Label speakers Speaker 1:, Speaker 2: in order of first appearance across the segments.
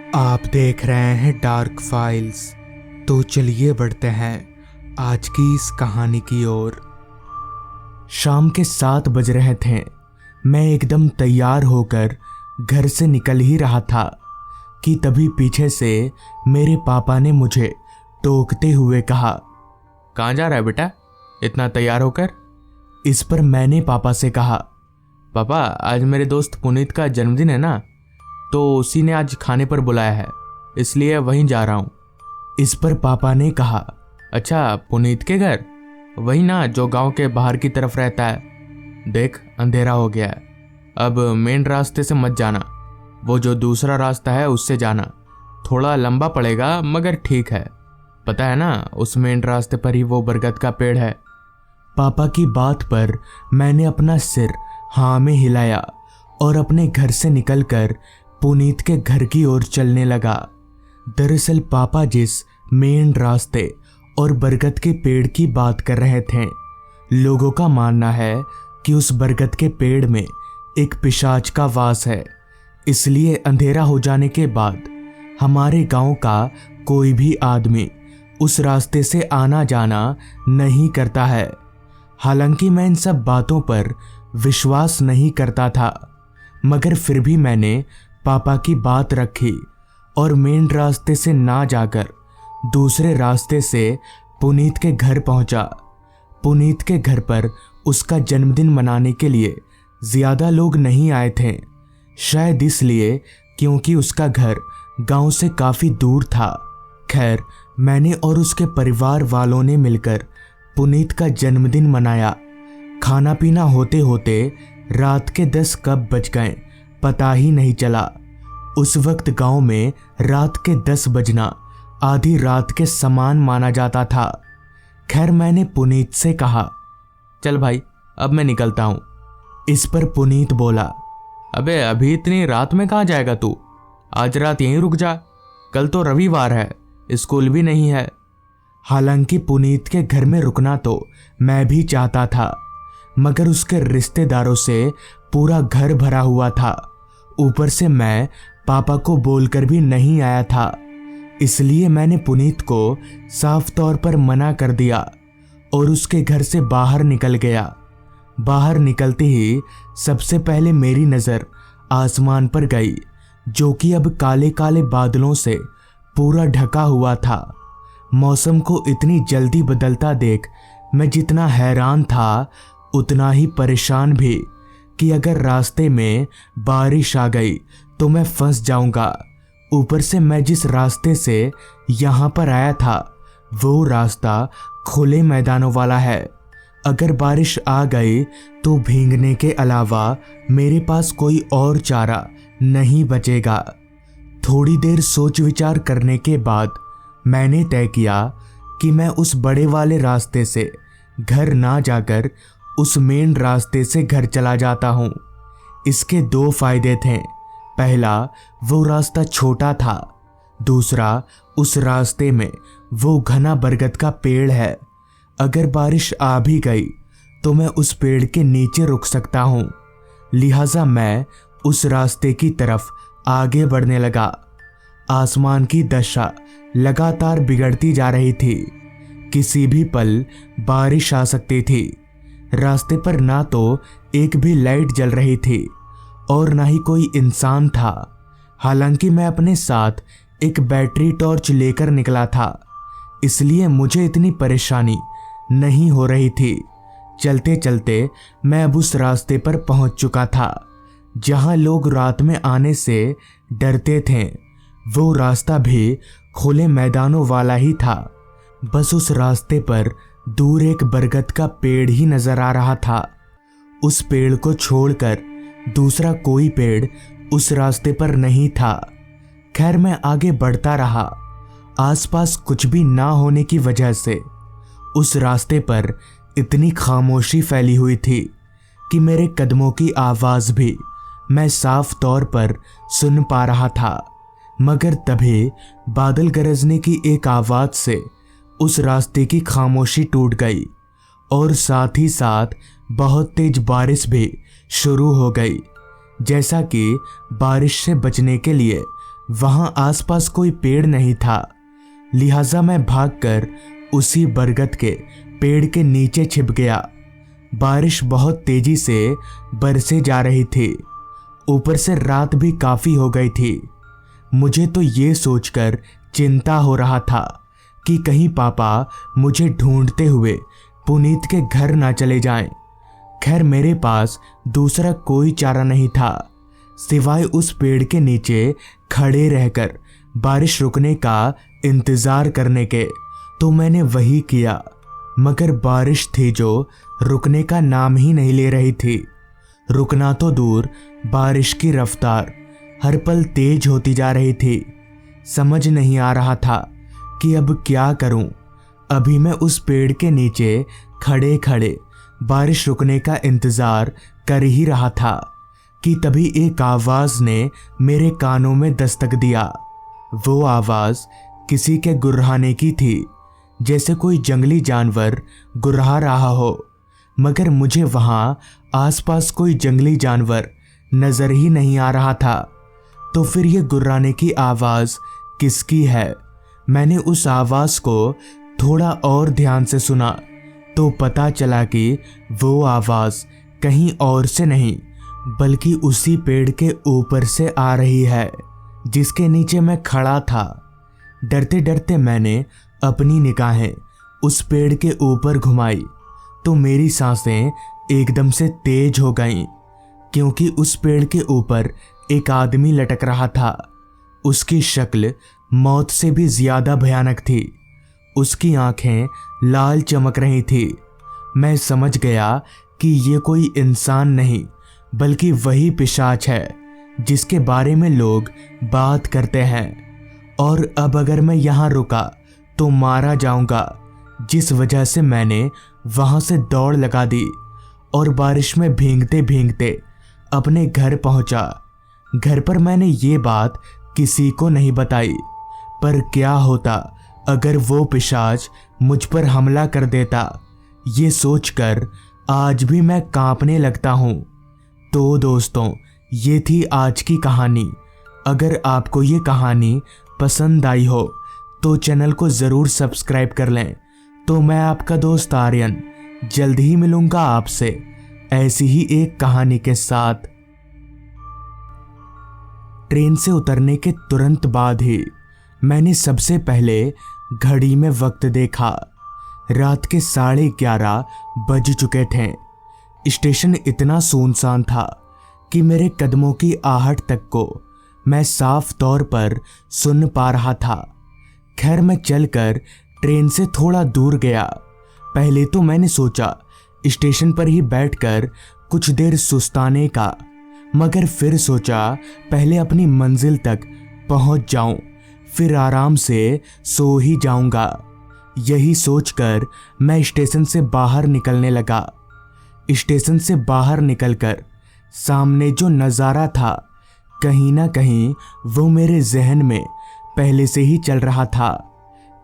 Speaker 1: आप देख रहे हैं डार्क फाइल्स। तो चलिए बढ़ते हैं आज की इस कहानी की ओर। शाम के 7 बज रहे थे। मैं एकदम तैयार होकर घर से निकल ही रहा था कि तभी पीछे से मेरे पापा ने मुझे टोकते हुए कहा, कहाँ जा रहा है बेटा इतना तैयार होकर? इस पर मैंने पापा से कहा, पापा आज मेरे दोस्त पुनीत का जन्मदिन है ना, तो उसी ने आज खाने पर बुलाया है, इसलिए वहीं जा रहा हूँ। इस पर पापा ने कहा, अच्छा पुनीत के घर? वही ना जो गांव के बाहर की तरफ रहता है। देख अंधेरा हो गया है, अब मेन रास्ते से मत जाना, वो जो दूसरा रास्ता है उससे जाना। थोड़ा लंबा पड़ेगा मगर ठीक है, पता है ना उस मेन रास्ते पर ही वो बरगद का पेड़ है। पापा की बात पर मैंने अपना सिर हाँ में हिलाया और अपने घर से निकलकर पुनीत के घर की ओर चलने लगा। दरअसल पापा जिस मेन रास्ते और बरगद के पेड़ की बात कर रहे थे, लोगों का मानना है कि उस बरगद के पेड़ में एक पिशाच का वास है। इसलिए अंधेरा हो जाने के बाद हमारे गांव का कोई भी आदमी उस रास्ते से आना जाना नहीं करता है। हालांकि मैं इन सब बातों पर विश्वास नहीं करता था, मगर फिर भी मैंने पापा की बात रखी और मेन रास्ते से ना जाकर दूसरे रास्ते से पुनीत के घर पहुंचा। पुनीत के घर पर उसका जन्मदिन मनाने के लिए ज्यादा लोग नहीं आए थे, शायद इसलिए क्योंकि उसका घर गांव से काफी दूर था। खैर मैंने और उसके परिवार वालों ने मिलकर पुनीत का जन्मदिन मनाया। खाना पीना होते होते रात के 10 कब बज गए पता ही नहीं चला। उस वक्त गांव में रात के 10 बजना आधी रात के समान माना जाता था। खैर मैंने पुनीत से कहा, चल भाई अब मैं निकलता हूं। इस पर पुनीत बोला, अबे अभी इतनी रात में कहाँ जाएगा तू? आज रात यहीं रुक जा, कल तो रविवार है, स्कूल भी नहीं है। हालांकि पुनीत के घर में रुकना तो मैं भी चाहता था, मगर उसके रिश्तेदारों से पूरा घर भरा हुआ था। ऊपर से मैं पापा को बोलकर भी नहीं आया था, इसलिए मैंने पुनीत को साफ तौर पर मना कर दिया और उसके घर से बाहर निकल गया। बाहर निकलते ही सबसे पहले मेरी नज़र आसमान पर गई, जो कि अब काले काले बादलों से पूरा ढका हुआ था। मौसम को इतनी जल्दी बदलता देख मैं जितना हैरान था उतना ही परेशान भी कि अगर रास्ते में बारिश आ गई तो मैं फंस जाऊंगा। ऊपर से मैं जिस रास्ते से यहाँ पर आया था वो रास्ता खुले मैदानों वाला है। अगर बारिश आ गई तो भीगने के अलावा मेरे पास कोई और चारा नहीं बचेगा। थोड़ी देर सोच विचार करने के बाद मैंने तय किया कि मैं उस बड़े वाले रास्ते से घर ना जाकर उस मेन रास्ते से घर चला जाता हूँ। इसके 2 फायदे थे। पहला, वो रास्ता छोटा था। दूसरा, उस रास्ते में वो घना बरगद का पेड़ है। अगर बारिश आ भी गई तो मैं उस पेड़ के नीचे रुक सकता हूँ। लिहाजा मैं उस रास्ते की तरफ आगे बढ़ने लगा। आसमान की दशा लगातार बिगड़ती जा रही थी, किसी भी पल बारिश आ सकती थी। रास्ते पर ना तो एक भी लाइट जल रही थी और ना ही कोई इंसान था। हालांकि मैं अपने साथ एक बैटरी टॉर्च लेकर निकला था, इसलिए मुझे इतनी परेशानी नहीं हो रही थी। चलते चलते मैं अब उस रास्ते पर पहुंच चुका था जहां लोग रात में आने से डरते थे। वो रास्ता भी खुले मैदानों वाला ही था। बस उस रास्ते पर दूर एक बरगद का पेड़ ही नजर आ रहा था। उस पेड़ को छोड़कर दूसरा कोई पेड़ उस रास्ते पर नहीं था। खैर मैं आगे बढ़ता रहा। आसपास कुछ भी ना होने की वजह से उस रास्ते पर इतनी खामोशी फैली हुई थी कि मेरे कदमों की आवाज भी मैं साफ तौर पर सुन पा रहा था। मगर तभी बादल गरजने की एक आवाज से उस रास्ते की खामोशी टूट गई और साथ ही साथ बहुत तेज बारिश भी शुरू हो गई। जैसा कि बारिश से बचने के लिए वहां आसपास कोई पेड़ नहीं था, लिहाजा मैं भागकर उसी बरगद के पेड़ के नीचे छिप गया। बारिश बहुत तेजी से बरसे जा रही थी, ऊपर से रात भी काफी हो गई थी। मुझे तो ये सोचकर चिंता हो रहा था कि कहीं पापा मुझे ढूंढते हुए पुनीत के घर ना चले जाएं। खैर मेरे पास दूसरा कोई चारा नहीं था सिवाय उस पेड़ के नीचे खड़े रहकर बारिश रुकने का इंतजार करने के। तो मैंने वही किया, मगर बारिश थी जो रुकने का नाम ही नहीं ले रही थी। रुकना तो दूर, बारिश की रफ्तार हर पल तेज होती जा रही थी। समझ नहीं आ रहा था कि अब क्या करूं। अभी मैं उस पेड़ के नीचे खड़े खड़े बारिश रुकने का इंतजार कर ही रहा था कि तभी एक आवाज ने मेरे कानों में दस्तक दिया। वो आवाज किसी के गुर्राने की थी, जैसे कोई जंगली जानवर गुर्रा रहा हो, मगर मुझे वहां आसपास कोई जंगली जानवर नजर ही नहीं आ रहा था। तो फिर ये गुर्राने की आवाज किसकी है? मैंने उस आवाज को थोड़ा और ध्यान से सुना तो पता चला कि वो आवाज कहीं और से नहीं बल्कि उसी पेड़ के ऊपर से आ रही है जिसके नीचे मैं खड़ा था। डरते डरते मैंने अपनी निगाहें उस पेड़ के ऊपर घुमाई तो मेरी सांसें एकदम से तेज हो गईं, क्योंकि उस पेड़ के ऊपर एक आदमी लटक रहा था। उसकी शक्ल मौत से भी ज्यादा भयानक थी। उसकी आंखें लाल चमक रही थी। मैं समझ गया कि ये कोई इंसान नहीं बल्कि वही पिशाच है जिसके बारे में लोग बात करते हैं। और अब अगर मैं यहाँ रुका तो मारा जाऊंगा, जिस वजह से मैंने वहां से दौड़ लगा दी और बारिश में भीगते भीगते अपने घर पहुंचा। घर पर मैंने ये बात किसी को नहीं बताई, पर क्या होता अगर वो पिशाच मुझ पर हमला कर देता, ये सोचकर आज भी मैं कांपने लगता हूँ। तो दोस्तों, ये थी आज की कहानी। अगर आपको ये कहानी पसंद आई हो तो चैनल को ज़रूर सब्सक्राइब कर लें। तो मैं आपका दोस्त आर्यन जल्द ही मिलूंगा आपसे ऐसी ही एक कहानी के साथ। ट्रेन से उतरने के तुरंत बाद ही मैंने सबसे पहले घड़ी में वक्त देखा। रात के 11:30 बज चुके थे। स्टेशन इतना सुनसान था कि मेरे कदमों की आहट तक को मैं साफ तौर पर सुन पा रहा था। खैर मैं चलकर ट्रेन से थोड़ा दूर गया। पहले तो मैंने सोचा स्टेशन पर ही बैठकर कुछ देर सुस्ताने का, मगर फिर सोचा पहले अपनी मंजिल तक पहुंच जाऊं, फिर आराम से सो ही जाऊंगा। यही सोचकर मैं स्टेशन से बाहर निकलने लगा। स्टेशन से बाहर निकलकर सामने जो नज़ारा था, कहीं ना कहीं वो मेरे जहन में पहले से ही चल रहा था।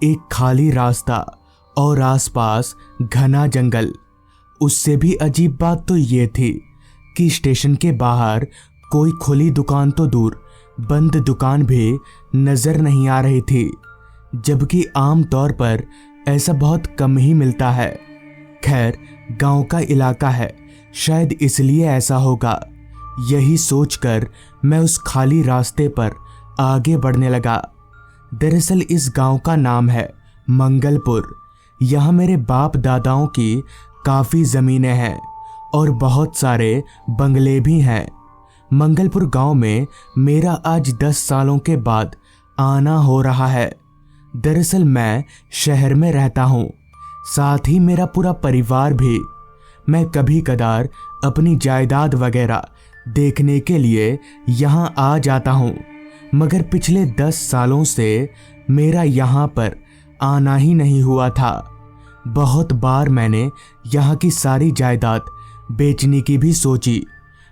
Speaker 1: एक खाली रास्ता और आसपास घना जंगल। उससे भी अजीब बात तो ये थी कि स्टेशन के बाहर कोई खुली दुकान तो दूर, बंद दुकान भी नजर नहीं आ रही थी, जबकि आम तौर पर ऐसा बहुत कम ही मिलता है। खैर गांव का इलाका है, शायद इसलिए ऐसा होगा। यही सोचकर मैं उस खाली रास्ते पर आगे बढ़ने लगा। दरअसल इस गांव का नाम है मंगलपुर। यहाँ मेरे बाप दादाओं की काफ़ी ज़मीनें हैं और बहुत सारे बंगले भी हैं। मंगलपुर गांव में मेरा आज 10 सालों के बाद आना हो रहा है। दरअसल मैं शहर में रहता हूँ, साथ ही मेरा पूरा परिवार भी। मैं कभी कदार अपनी जायदाद वगैरह देखने के लिए यहाँ आ जाता हूँ, मगर पिछले 10 सालों से मेरा यहाँ पर आना ही नहीं हुआ था। बहुत बार मैंने यहाँ की सारी जायदाद बेचने की भी सोची,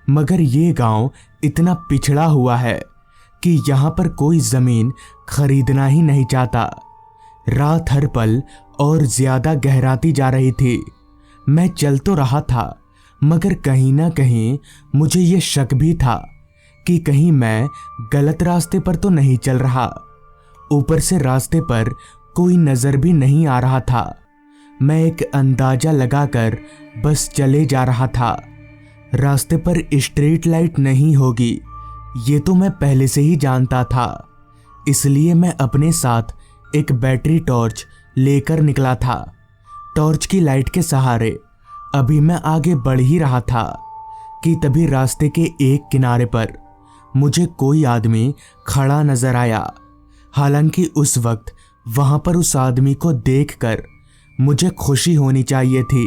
Speaker 1: मगर ये गांव इतना पिछड़ा हुआ है कि यहाँ पर कोई ज़मीन खरीदना ही नहीं चाहता। रात हर पल और ज़्यादा गहराती जा रही थी। मैं चल तो रहा था, मगर कहीं ना कहीं मुझे ये शक भी था कि कहीं मैं गलत रास्ते पर तो नहीं चल रहा। ऊपर से रास्ते पर कोई नजर भी नहीं आ रहा था। मैं एक अंदाजा लगाकर बस चले जा रहा था। रास्ते पर स्ट्रीट लाइट नहीं होगी, ये तो मैं पहले से ही जानता था। इसलिए मैं अपने साथ एक बैटरी टॉर्च लेकर निकला था। टॉर्च की लाइट के सहारे अभी मैं आगे बढ़ ही रहा था कि तभी रास्ते के एक किनारे पर मुझे कोई आदमी खड़ा नजर आया। हालांकि उस वक्त वहां पर उस आदमी को देखकर मुझे खुशी होनी चाहिए थी,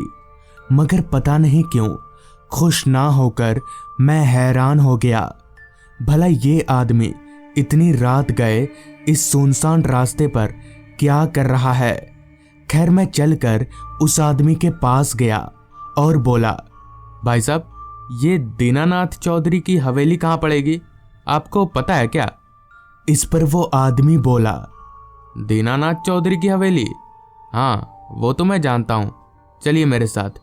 Speaker 1: मगर पता नहीं क्यों खुश ना होकर मैं हैरान हो गया। भला ये आदमी इतनी रात गए इस सुनसान रास्ते पर क्या कर रहा है। खैर मैं चलकर उस आदमी के पास गया और बोला,
Speaker 2: भाई साहब, ये दीनानाथ चौधरी की हवेली कहाँ पड़ेगी, आपको पता है क्या?
Speaker 1: इस पर वो आदमी बोला,
Speaker 2: दीनानाथ चौधरी की हवेली? हाँ, वो तो मैं जानता हूँ, चलिए मेरे साथ।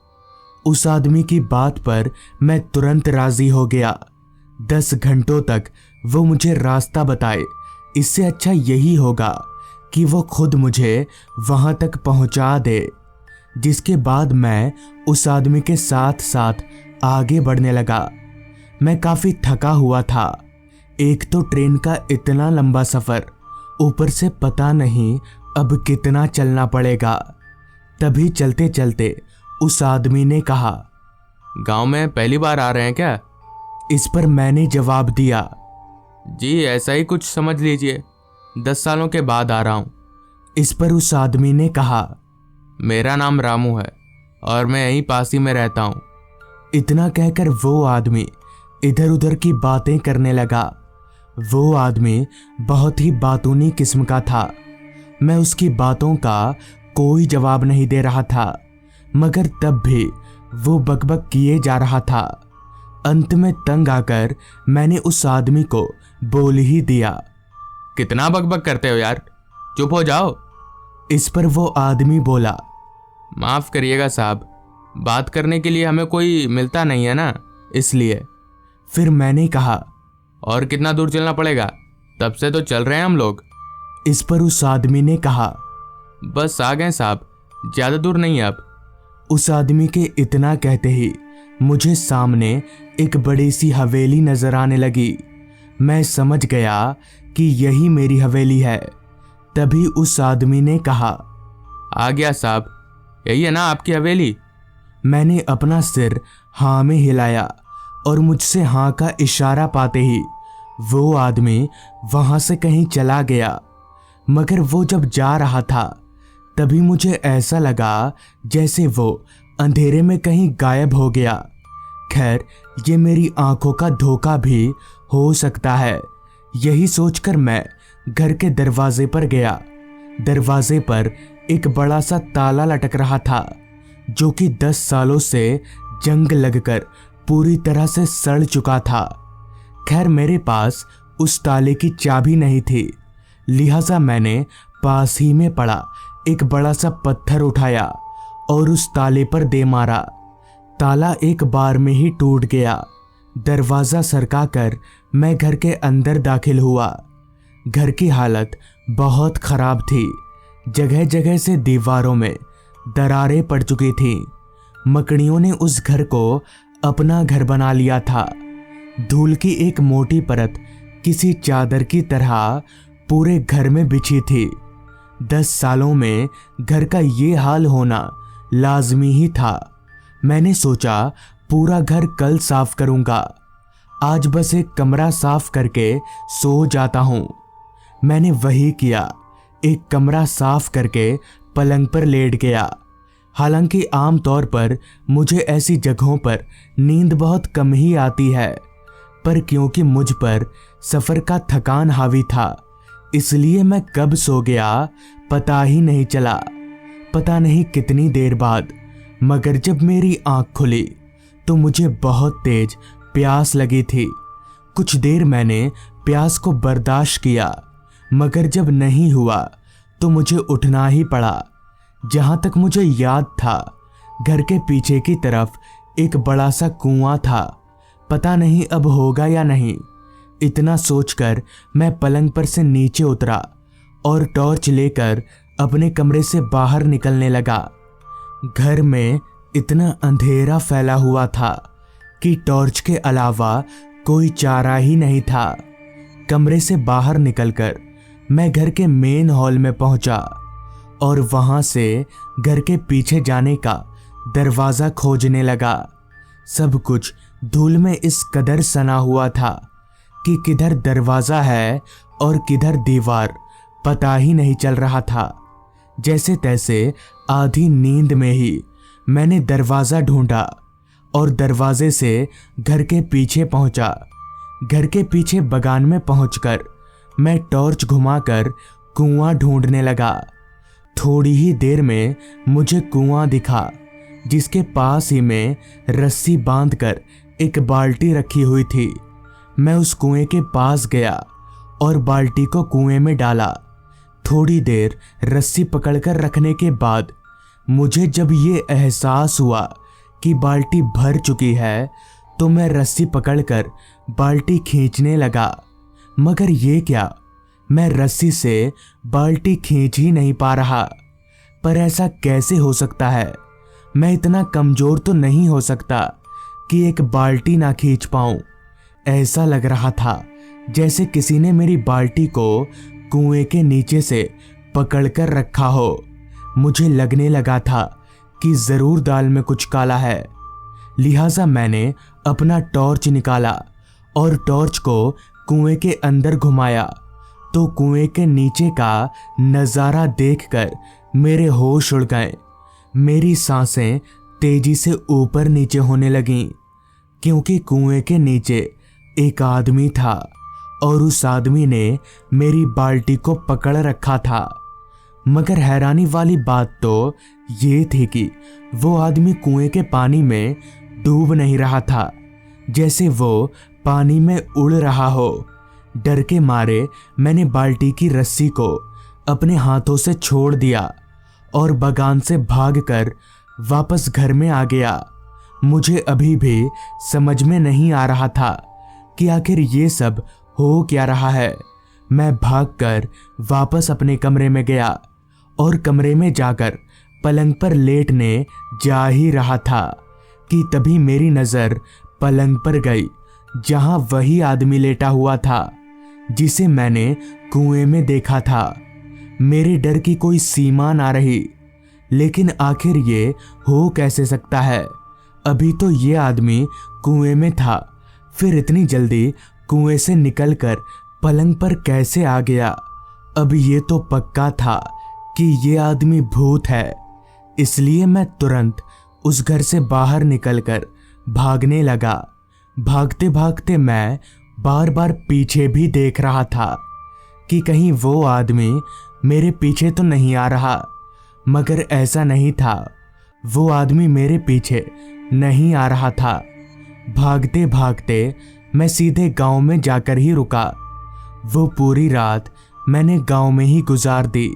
Speaker 1: उस आदमी की बात पर मैं तुरंत राजी हो गया। 10 घंटों तक वो मुझे रास्ता बताए, इससे अच्छा यही होगा कि वो खुद मुझे वहां तक पहुंचा दे। जिसके बाद मैं उस आदमी के साथ साथ आगे बढ़ने लगा। मैं काफी थका हुआ था। एक तो ट्रेन का इतना लंबा सफर, ऊपर से पता नहीं अब कितना चलना पड़ेगा। तभी चलते चलते उस आदमी ने कहा,
Speaker 2: गांव में पहली बार आ रहे हैं क्या?
Speaker 1: इस पर मैंने जवाब दिया,
Speaker 2: जी ऐसा ही कुछ समझ लीजिए, 10 सालों के बाद आ रहा हूँ।
Speaker 1: इस पर उस आदमी ने कहा,
Speaker 2: मेरा नाम रामू है और मैं यहीं पास ही में रहता हूँ।
Speaker 1: इतना कहकर वो आदमी इधर उधर की बातें करने लगा। वो आदमी बहुत ही बातूनी किस्म का था। मैं उसकी बातों का कोई जवाब नहीं दे रहा था, मगर तब भी वो बकबक किए जा रहा था। अंत में तंग आकर मैंने उस आदमी को बोल ही दिया,
Speaker 2: कितना बकबक करते हो यार, चुप हो जाओ।
Speaker 1: इस पर वो आदमी बोला,
Speaker 2: माफ करिएगा साहब, बात करने के लिए हमें कोई मिलता नहीं है ना, इसलिए।
Speaker 1: फिर मैंने कहा,
Speaker 2: और कितना दूर चलना पड़ेगा? तब से तो चल रहे हैं हम लोग।
Speaker 1: इस पर उस आदमी ने कहा,
Speaker 2: बस आ गए साहब, ज्यादा दूर नहीं है अब।
Speaker 1: उस आदमी के इतना कहते ही मुझे सामने एक बड़ी सी हवेली नजर आने लगी। मैं समझ गया कि यही मेरी हवेली है। तभी उस आदमी ने कहा,
Speaker 2: आ गया साहब, यही है ना आपकी हवेली?
Speaker 1: मैंने अपना सिर हाँ में हिलाया और मुझसे हाँ का इशारा पाते ही वो आदमी वहां से कहीं चला गया। मगर वो जब जा रहा था तभी मुझे ऐसा लगा जैसे वो अंधेरे में कहीं गायब हो गया। खैर ये मेरी आंखों का धोखा भी हो सकता है। यही सोचकर मैं घर के दरवाजे पर गया। दरवाजे पर एक बड़ा सा ताला लटक रहा था जो कि 10 सालों से जंग लगकर पूरी तरह से सड़ चुका था। खैर मेरे पास उस ताले की चाबी नहीं थी, लिहाजा मैंने पास ही में पड़ा एक बड़ा सा पत्थर उठाया और उस ताले पर दे मारा। ताला एक बार में ही टूट गया। दरवाजा सरकाकर मैं घर के अंदर दाखिल हुआ। घर की हालत बहुत खराब थी। जगह जगह से दीवारों में दरारें पड़ चुकी थीं। मकड़ियों ने उस घर को अपना घर बना लिया था। धूल की एक मोटी परत किसी चादर की तरह पूरे घर में बिछी थी। 10 सालों में घर का ये हाल होना लाजमी ही था। मैंने सोचा पूरा घर कल साफ करूंगा, आज बस एक कमरा साफ करके सो जाता हूं। मैंने वही किया, एक कमरा साफ करके पलंग पर लेट गया। हालांकि आमतौर पर मुझे ऐसी जगहों पर नींद बहुत कम ही आती है, पर क्योंकि मुझ पर सफ़र का थकान हावी था इसलिए मैं कब सो गया पता ही नहीं चला। पता नहीं कितनी देर बाद, मगर जब मेरी आंख खुली तो मुझे बहुत तेज प्यास लगी थी। कुछ देर मैंने प्यास को बर्दाश्त किया, मगर जब नहीं हुआ तो मुझे उठना ही पड़ा। जहां तक मुझे याद था घर के पीछे की तरफ एक बड़ा सा कुआं था। पता नहीं अब होगा या नहीं। इतना सोचकर मैं पलंग पर से नीचे उतरा और टॉर्च लेकर अपने कमरे से बाहर निकलने लगा। घर में इतना अंधेरा फैला हुआ था कि टॉर्च के अलावा कोई चारा ही नहीं था। कमरे से बाहर निकलकर मैं घर के मेन हॉल में पहुंचा और वहां से घर के पीछे जाने का दरवाजा खोजने लगा। सब कुछ धूल में इस कदर सना हुआ था कि किधर दरवाजा है और किधर दीवार पता ही नहीं चल रहा था। जैसे तैसे आधी नींद में ही मैंने दरवाजा ढूंढा और दरवाजे से घर के पीछे पहुंचा। घर के पीछे बगान में पहुंचकर मैं टॉर्च घुमाकर कुआं ढूंढने लगा। थोड़ी ही देर में मुझे कुआं दिखा, जिसके पास ही में रस्सी बांधकर एक बाल्टी रखी हुई थी। मैं उस कुएं के पास गया और बाल्टी को कुएं में डाला। थोड़ी देर रस्सी पकड़कर रखने के बाद मुझे जब ये एहसास हुआ कि बाल्टी भर चुकी है तो मैं रस्सी पकड़कर बाल्टी खींचने लगा। मगर ये क्या, मैं रस्सी से बाल्टी खींच ही नहीं पा रहा। पर ऐसा कैसे हो सकता है? मैं इतना कमजोर तो नहीं हो सकता कि एक बाल्टी ना खींच पाऊं। ऐसा लग रहा था जैसे किसी ने मेरी बाल्टी को कुएं के नीचे से पकड़कर रखा हो। मुझे लगने लगा था कि जरूर दाल में कुछ काला है। लिहाजा मैंने अपना टॉर्च निकाला और टॉर्च को कुएं के अंदर घुमाया तो कुएं के नीचे का नज़ारा देखकर मेरे होश उड़ गए। मेरी सांसें तेजी से ऊपर नीचे होने लगीं, क्योंकि कुएं के नीचे एक आदमी था और उस आदमी ने मेरी बाल्टी को पकड़ रखा था। मगर हैरानी वाली बात तो ये थी कि वो आदमी कुएं के पानी में डूब नहीं रहा था, जैसे वो पानी में उड़ रहा हो। डर के मारे मैंने बाल्टी की रस्सी को अपने हाथों से छोड़ दिया और बगान से भागकर वापस घर में आ गया। मुझे अभी भी समझ में नहीं आ रहा था कि आखिर ये सब हो क्या रहा है। मैं भागकर वापस अपने कमरे में गया और कमरे में जाकर पलंग पर लेटने जा ही रहा था कि तभी मेरी नज़र पलंग पर गई, जहां वही आदमी लेटा हुआ था जिसे मैंने कुएं में देखा था। मेरे डर की कोई सीमा ना रही। लेकिन आखिर ये हो कैसे सकता है? अभी तो ये आदमी कुएं में था, फिर इतनी जल्दी कुएं से निकलकर पलंग पर कैसे आ गया? अब ये तो पक्का था कि ये आदमी भूत है। इसलिए मैं तुरंत उस घर से बाहर निकलकर भागने लगा। भागते भागते मैं बार बार पीछे भी देख रहा था कि कहीं वो आदमी मेरे पीछे तो नहीं आ रहा। मगर ऐसा नहीं था, वो आदमी मेरे पीछे नहीं आ रहा था। भागते भागते मैं सीधे गांव में जाकर ही रुका। वो पूरी रात मैंने गांव में ही गुजार दी।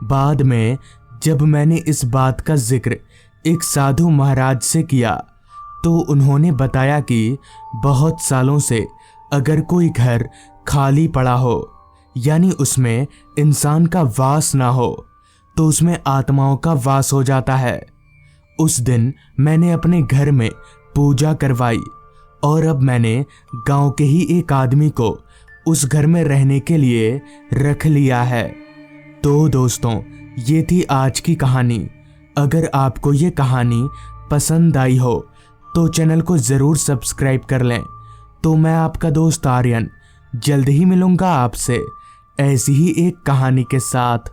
Speaker 1: बाद में जब मैंने इस बात का जिक्र एक साधु महाराज से किया तो उन्होंने बताया कि बहुत सालों से अगर कोई घर खाली पड़ा हो, यानी उसमें इंसान का वास ना हो, तो उसमें आत्माओं का वास हो जाता है। उस दिन मैंने अपने घर में पूजा करवाई और अब मैंने गांव के ही एक आदमी को उस घर में रहने के लिए रख लिया है। तो दोस्तों, ये थी आज की कहानी। अगर आपको ये कहानी पसंद आई हो तो चैनल को ज़रूर सब्सक्राइब कर लें। तो मैं आपका दोस्त आर्यन जल्द ही मिलूँगा आपसे ऐसी ही एक कहानी के साथ।